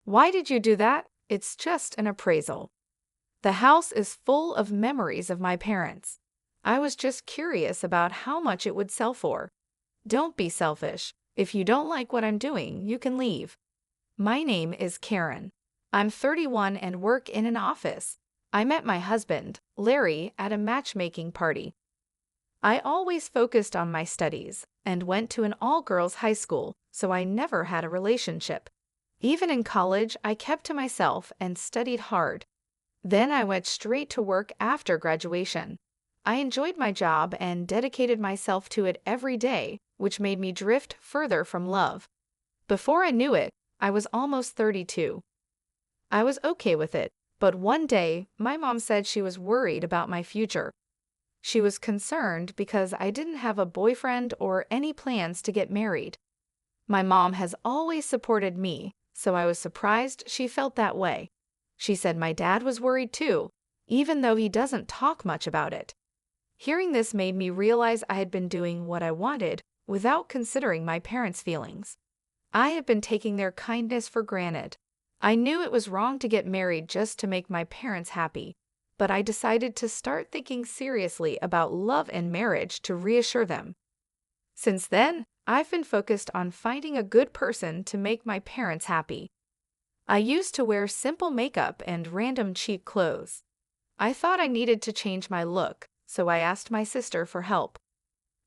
Why did you do that? It's just an appraisal. The house is full of memories of my parents. I was just curious about how much it would sell for. Don't be selfish. If you don't like what I'm doing, you can leave. My name is Karen. I'm 31 and work in an office. I met my husband, Larry, at a matchmaking party. I always focused on my studies and went to an all-girls high school, so I never had a relationship. Even in college, I kept to myself and studied hard. Then I went straight to work after graduation. I enjoyed my job and dedicated myself to it every day, which made me drift further from love. Before I knew it, I was almost 32. I was okay with it, but one day, my mom said she was worried about my future. She was concerned because I didn't have a boyfriend or any plans to get married. My mom has always supported me, so I was surprised she felt that way. She said my dad was worried too, even though he doesn't talk much about it. Hearing this made me realize I had been doing what I wanted without considering my parents' feelings. I had been taking their kindness for granted. I knew it was wrong to get married just to make my parents happy, but I decided to start thinking seriously about love and marriage to reassure them. Since then, I've been focused on finding a good person to make my parents happy. I used to wear simple makeup and random cheap clothes. I thought I needed to change my look, so I asked my sister for help.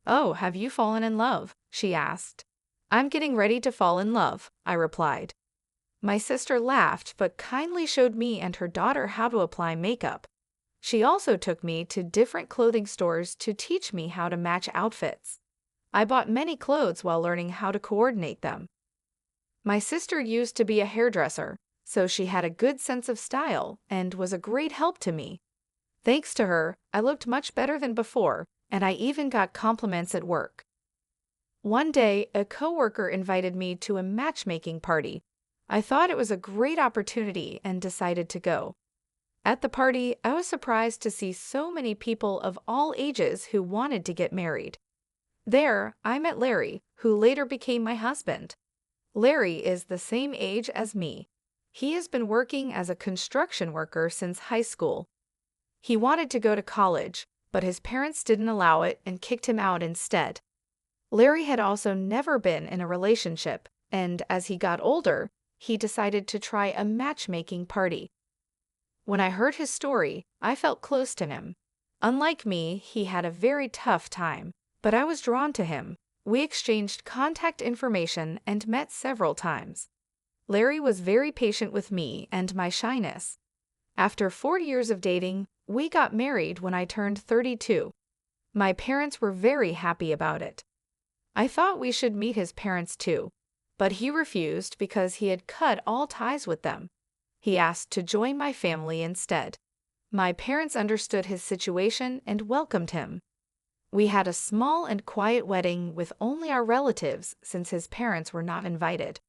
"Oh, have you fallen in love?" she asked. "I'm getting ready to fall in love," I replied. My sister laughed but kindly showed me and her daughter how to apply makeup. She also took me to different clothing stores to teach me how to match outfits. I bought many clothes while learning how to coordinate them. My sister used to be a hairdresser, so she had a good sense of style and was a great help to me. Thanks to her, I looked much better than before, and I even got compliments at work. One day, a coworker invited me to a matchmaking party. I thought it was a great opportunity and decided to go. At the party, I was surprised to see so many people of all ages who wanted to get married. There, I met Larry, who later became my husband. Larry is the same age as me. He has been working as a construction worker since high school. He wanted to go to college, but his parents didn't allow it and kicked him out instead. Larry had also never been in a relationship, and as he got older, he decided to try a matchmaking party. When I heard his story, I felt close to him. Unlike me, he had a very tough time, but I was drawn to him. We exchanged contact information and met several times. Larry was very patient with me and my shyness. After 4 years of dating, we got married when I turned 32. My parents were very happy about it. I thought we should meet his parents too, but he refused because he had cut all ties with them. He asked to join my family instead. My parents understood his situation and welcomed him. We had a small and quiet wedding with only our relatives since his parents were not invited.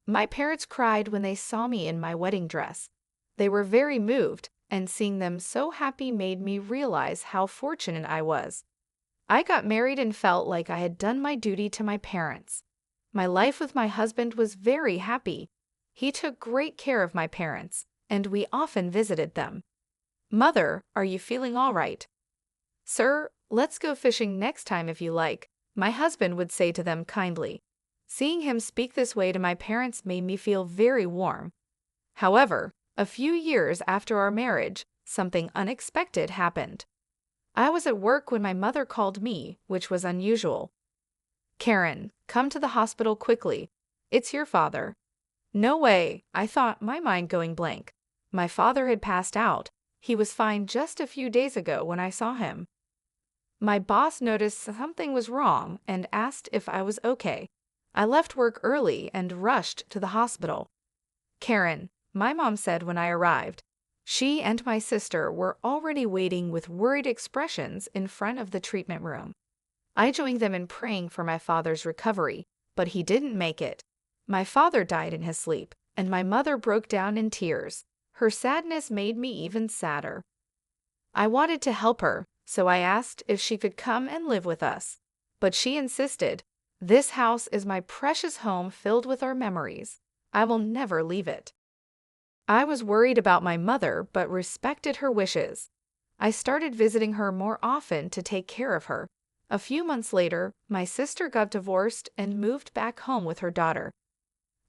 My parents cried when they saw me in my wedding dress. They were very moved, and seeing them so happy made me realize how fortunate I was. I got married and felt like I had done my duty to my parents. My life with my husband was very happy. He took great care of my parents, and we often visited them. "Mother, are you feeling all right?" "Sir, let's go fishing next time if you like," my husband would say to them kindly. Seeing him speak this way to my parents made me feel very warm. However, a few years after our marriage, something unexpected happened. I was at work when my mother called me, which was unusual. "Karen, come to the hospital quickly. It's your father." No way, I thought, my mind going blank. My father had passed out. He was fine just a few days ago when I saw him. My boss noticed something was wrong and asked if I was okay. I left work early and rushed to the hospital. "Karen," my mom said when I arrived. She and my sister were already waiting with worried expressions in front of the treatment room. I joined them in praying for my father's recovery, but he didn't make it. My father died in his sleep, and my mother broke down in tears. Her sadness made me even sadder. I wanted to help her, so I asked if she could come and live with us. But she insisted. "This house is my precious home filled with our memories. I will never leave it." I was worried about my mother but respected her wishes. I started visiting her more often to take care of her. A few months later, my sister got divorced and moved back home with her daughter.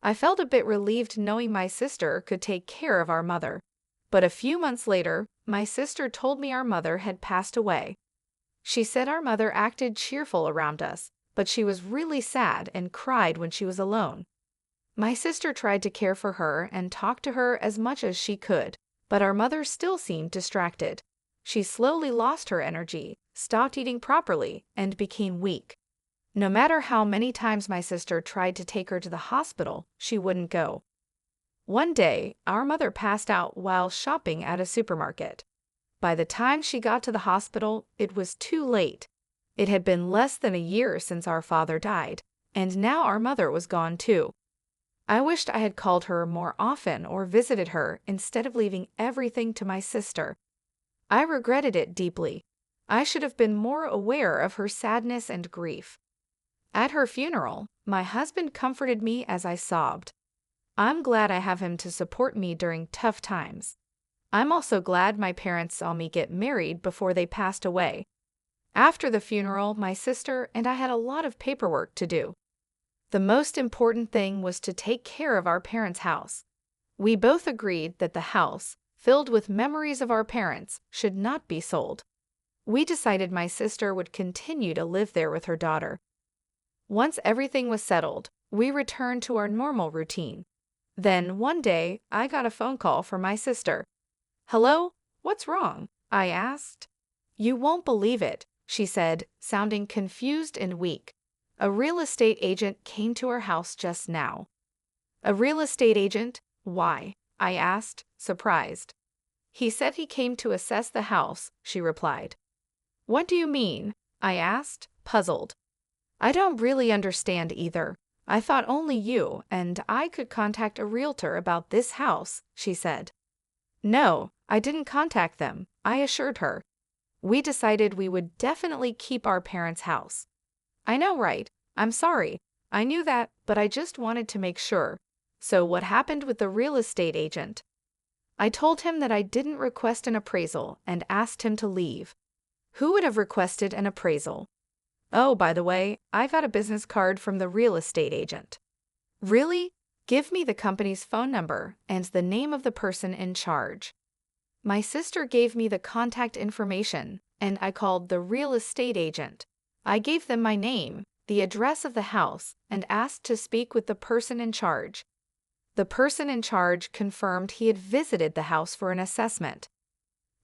I felt a bit relieved knowing my sister could take care of our mother. But a few months later, my sister told me our mother had passed away. She said our mother acted cheerful around us, but she was really sad and cried when she was alone. My sister tried to care for her and talk to her as much as she could, but our mother still seemed distracted. She slowly lost her energy, stopped eating properly, and became weak. No matter how many times my sister tried to take her to the hospital, she wouldn't go. One day, our mother passed out while shopping at a supermarket. By the time she got to the hospital, it was too late. It had been less than a year since our father died, and now our mother was gone too. I wished I had called her more often or visited her instead of leaving everything to my sister. I regretted it deeply. I should have been more aware of her sadness and grief. At her funeral, my husband comforted me as I sobbed. I'm glad I have him to support me during tough times. I'm also glad my parents saw me get married before they passed away. After the funeral, my sister and I had a lot of paperwork to do. The most important thing was to take care of our parents' house. We both agreed that the house, filled with memories of our parents, should not be sold. We decided my sister would continue to live there with her daughter. Once everything was settled, we returned to our normal routine. Then, one day, I got a phone call from my sister. "Hello? What's wrong?" I asked. "You won't believe it," she said, sounding confused and weak. "A real estate agent came to our house just now." "A real estate agent? Why?" I asked, surprised. "He said he came to assess the house," she replied. "What do you mean?" I asked, puzzled. "I don't really understand either. I thought only you and I could contact a realtor about this house," she said. "No, I didn't contact them," I assured her. "We decided we would definitely keep our parents' house." "I know, right? I'm sorry. I knew that, but I just wanted to make sure. So what happened with the real estate agent?" I told him that I didn't request an appraisal and asked him to leave. Who would have requested an appraisal? "Oh, by the way, I got a business card from the real estate agent." "Really? Give me the company's phone number and the name of the person in charge." My sister gave me the contact information, and I called the real estate agent. I gave them my name, the address of the house, and asked to speak with the person in charge. The person in charge confirmed he had visited the house for an assessment.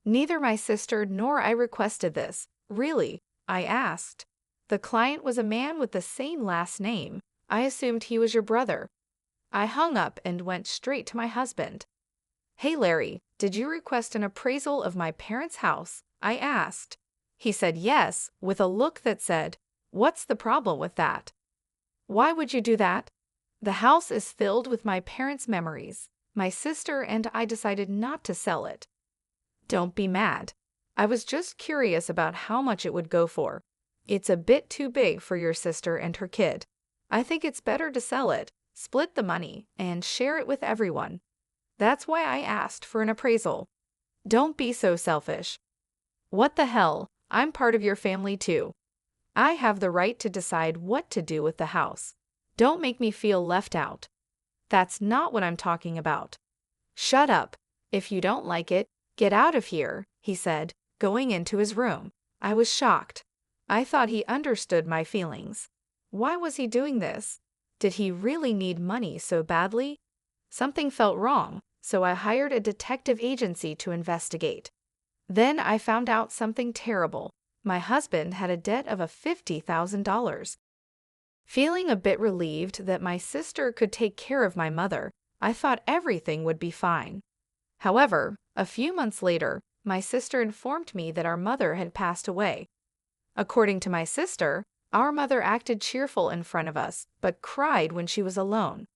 "Neither my sister nor I requested this." "Really?" I asked. "The client was a man with the same last name. I assumed he was your brother." I hung up and went straight to my husband. "Hey Larry, did you request an appraisal of my parents' house?" I asked. He said yes, with a look that said, "What's the problem with that?" "Why would you do that?" "The house is filled with my parents' memories. My sister and I decided not to sell it." "Don't be mad. I was just curious about how much it would go for. It's a bit too big for your sister and her kid. I think it's better to sell it, split the money, and share it with everyone. That's why I asked for an appraisal." "Don't be so selfish." "What the hell? I'm part of your family too. I have the right to decide what to do with the house. Don't make me feel left out." "That's not what I'm talking about." "Shut up. If you don't like it, get out of here," he said, going into his room. I was shocked. I thought he understood my feelings. Why was he doing this? Did he really need money so badly? Something felt wrong, so I hired a detective agency to investigate. Then I found out something terrible. My husband had a debt of $50,000. Feeling a bit relieved that my sister could take care of my mother, I thought everything would be fine. However, a few months later, my sister informed me that our mother had passed away. According to my sister, our mother acted cheerful in front of us, but cried when she was alone.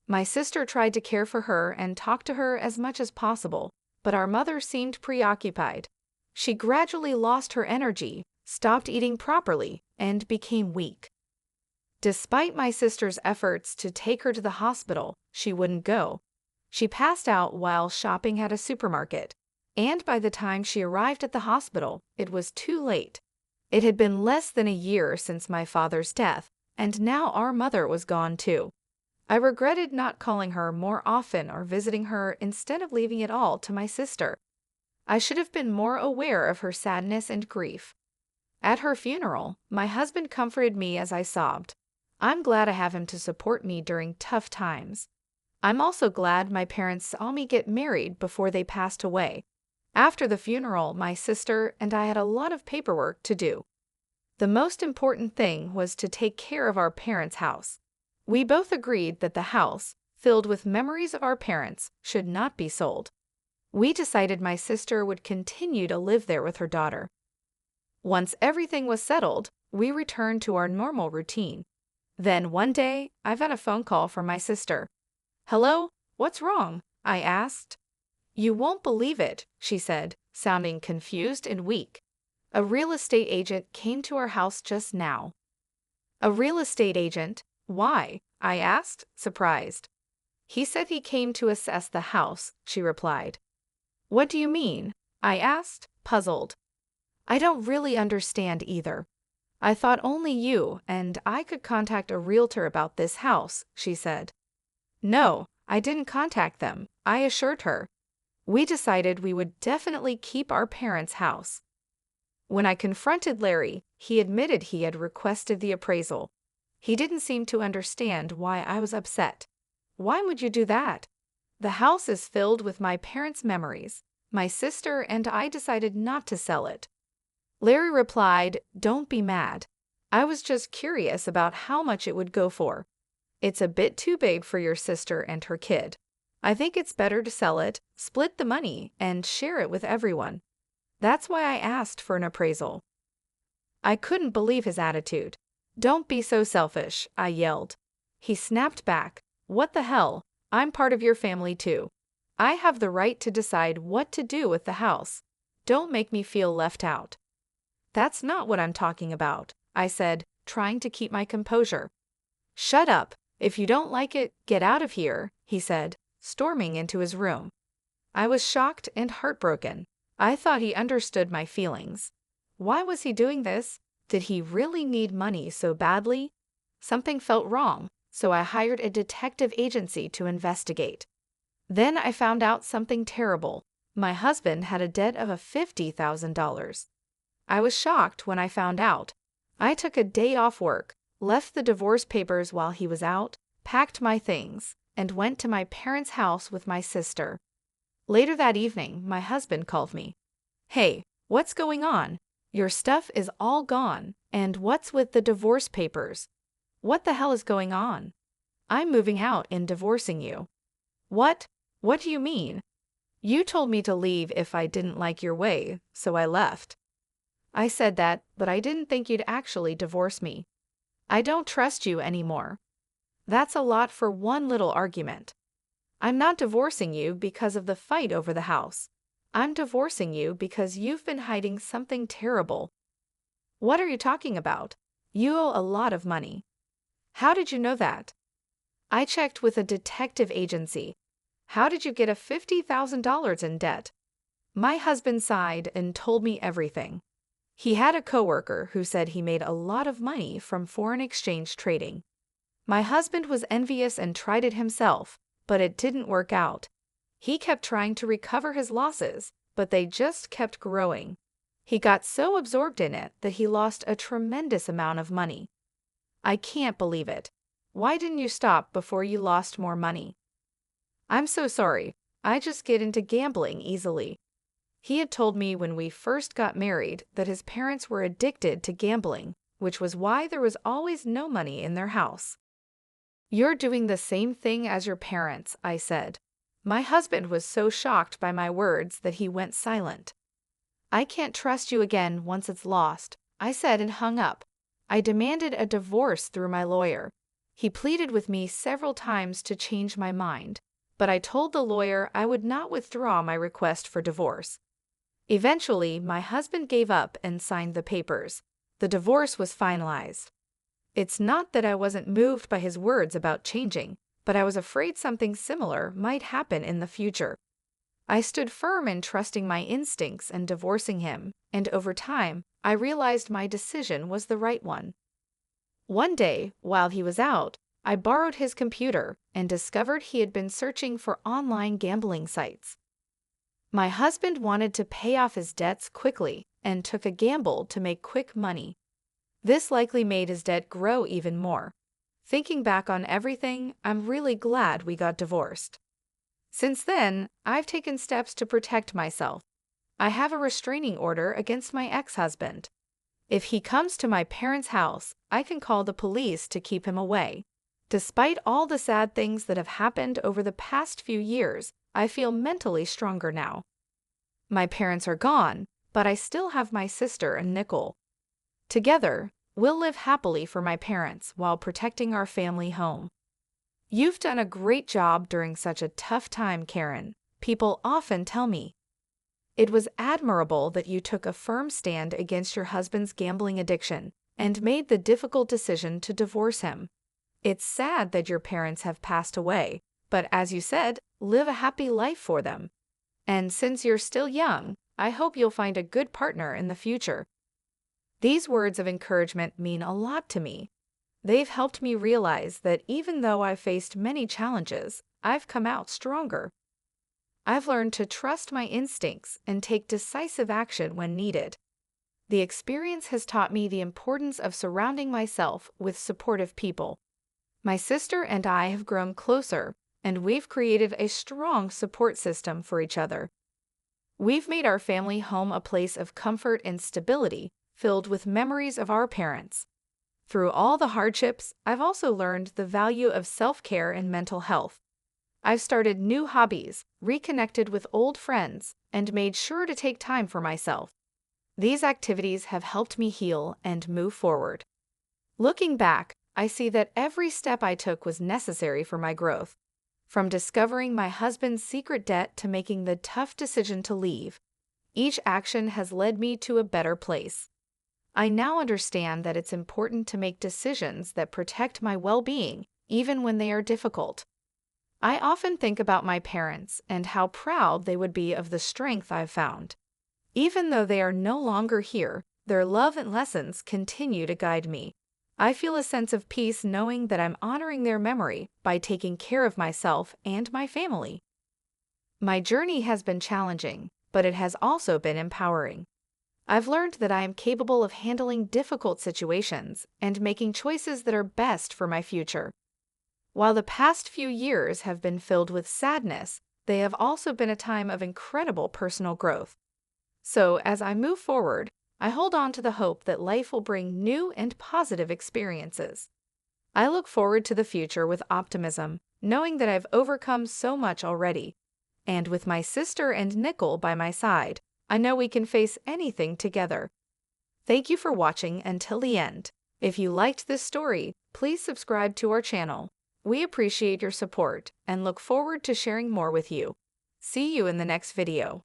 My sister tried to care for her and talk to her as much as possible, but our mother seemed preoccupied. She gradually lost her energy, stopped eating properly, and became weak. Despite my sister's efforts to take her to the hospital, she wouldn't go. She passed out while shopping at a supermarket, and by the time she arrived at the hospital, it was too late. It had been less than a year since my father's death, and now our mother was gone too. I regretted not calling her more often or visiting her instead of leaving it all to my sister. I should have been more aware of her sadness and grief. At her funeral, my husband comforted me as I sobbed. I'm glad I have him to support me during tough times. I'm also glad my parents saw me get married before they passed away. After the funeral, my sister and I had a lot of paperwork to do. The most important thing was to take care of our parents' house. We both agreed that the house, filled with memories of our parents, should not be sold. We decided my sister would continue to live there with her daughter. Once everything was settled, we returned to our normal routine. Then one day, I got a phone call from my sister. "Hello, what's wrong?" I asked. "You won't believe it," she said, sounding confused and weak. "A real estate agent came to our house just now." "A real estate agent? Why?" I asked, surprised. "He said he came to assess the house," she replied. "What do you mean?" I asked, puzzled. "I don't really understand either. I thought only you and I could contact a realtor about this house," she said. "No, I didn't contact them," I assured her. "We decided we would definitely keep our parents' house." When I confronted Larry, he admitted he had requested the appraisal. He didn't seem to understand why I was upset. "Why would you do that? The house is filled with my parents' memories. My sister and I decided not to sell it." Larry replied, "Don't be mad. I was just curious about how much it would go for. It's a bit too big for your sister and her kid. I think it's better to sell it, split the money, and share it with everyone. That's why I asked for an appraisal." I couldn't believe his attitude. "Don't be so selfish," I yelled. He snapped back, "What the hell? I'm part of your family too. I have the right to decide what to do with the house. Don't make me feel left out." "That's not what I'm talking about," I said, trying to keep my composure. "Shut up. If you don't like it, get out of here," he said, storming into his room. I was shocked and heartbroken. I thought he understood my feelings. Why was he doing this? Did he really need money so badly? Something felt wrong, so I hired a detective agency to investigate. Then I found out something terrible. My husband had a debt of $50,000. I was shocked when I found out. I took a day off work, left the divorce papers while he was out, packed my things, and went to my parents' house with my sister. Later that evening, my husband called me. "Hey, what's going on? Your stuff is all gone, and what's with the divorce papers? What the hell is going on? I'm moving out and divorcing you." "What? What do you mean?" "You told me to leave if I didn't like your way, so I left." "I said that, but I didn't think you'd actually divorce me. I don't trust you anymore." "That's a lot for one little argument." "I'm not divorcing you because of the fight over the house. I'm divorcing you because you've been hiding something terrible." "What are you talking about? You owe a lot of money." "How did you know that?" "I checked with a detective agency." "How did you get a $50,000 in debt?" My husband sighed and told me everything. He had a coworker who said he made a lot of money from foreign exchange trading. My husband was envious and tried it himself, but it didn't work out. He kept trying to recover his losses, but they just kept growing. He got so absorbed in it that he lost a tremendous amount of money. "I can't believe it. Why didn't you stop before you lost more money?" "I'm so sorry. I just get into gambling easily." He had told me when we first got married that his parents were addicted to gambling, which was why there was always no money in their house. "You're doing the same thing as your parents," I said. My husband was so shocked by my words that he went silent. "I can't trust you again once it's lost," I said and hung up. I demanded a divorce through my lawyer. He pleaded with me several times to change my mind, but I told the lawyer I would not withdraw my request for divorce. Eventually, my husband gave up and signed the papers. The divorce was finalized. It's not that I wasn't moved by his words about changing, but I was afraid something similar might happen in the future. I stood firm in trusting my instincts and divorcing him, and over time, I realized my decision was the right one. One day, while he was out, I borrowed his computer and discovered he had been searching for online gambling sites. My husband wanted to pay off his debts quickly and took a gamble to make quick money. This likely made his debt grow even more. Thinking back on everything, I'm really glad we got divorced. Since then, I've taken steps to protect myself. I have a restraining order against my ex-husband. If he comes to my parents' house, I can call the police to keep him away. Despite all the sad things that have happened over the past few years, I feel mentally stronger now. My parents are gone, but I still have my sister and Nicole. Together, we'll live happily for my parents while protecting our family home. You've done a great job during such a tough time, Karen. People often tell me. It was admirable that you took a firm stand against your husband's gambling addiction and made the difficult decision to divorce him. It's sad that your parents have passed away, but as you said, live a happy life for them. And since you're still young, I hope you'll find a good partner in the future. These words of encouragement mean a lot to me. They've helped me realize that even though I've faced many challenges, I've come out stronger. I've learned to trust my instincts and take decisive action when needed. The experience has taught me the importance of surrounding myself with supportive people. My sister and I have grown closer, and we've created a strong support system for each other. We've made our family home a place of comfort and stability, filled with memories of our parents. Through all the hardships, I've also learned the value of self-care and mental health. I've started new hobbies, reconnected with old friends, and made sure to take time for myself. These activities have helped me heal and move forward. Looking back, I see that every step I took was necessary for my growth. From discovering my husband's secret debt to making the tough decision to leave, each action has led me to a better place. I now understand that it's important to make decisions that protect my well-being, even when they are difficult. I often think about my parents and how proud they would be of the strength I've found. Even though they are no longer here, their love and lessons continue to guide me. I feel a sense of peace knowing that I'm honoring their memory by taking care of myself and my family. My journey has been challenging, but it has also been empowering. I've learned that I am capable of handling difficult situations and making choices that are best for my future. While the past few years have been filled with sadness, they have also been a time of incredible personal growth. So, as I move forward, I hold on to the hope that life will bring new and positive experiences. I look forward to the future with optimism, knowing that I've overcome so much already. And with my sister and Nicole by my side, I know we can face anything together. Thank you for watching until the end. If you liked this story, please subscribe to our channel. We appreciate your support and look forward to sharing more with you. See you in the next video.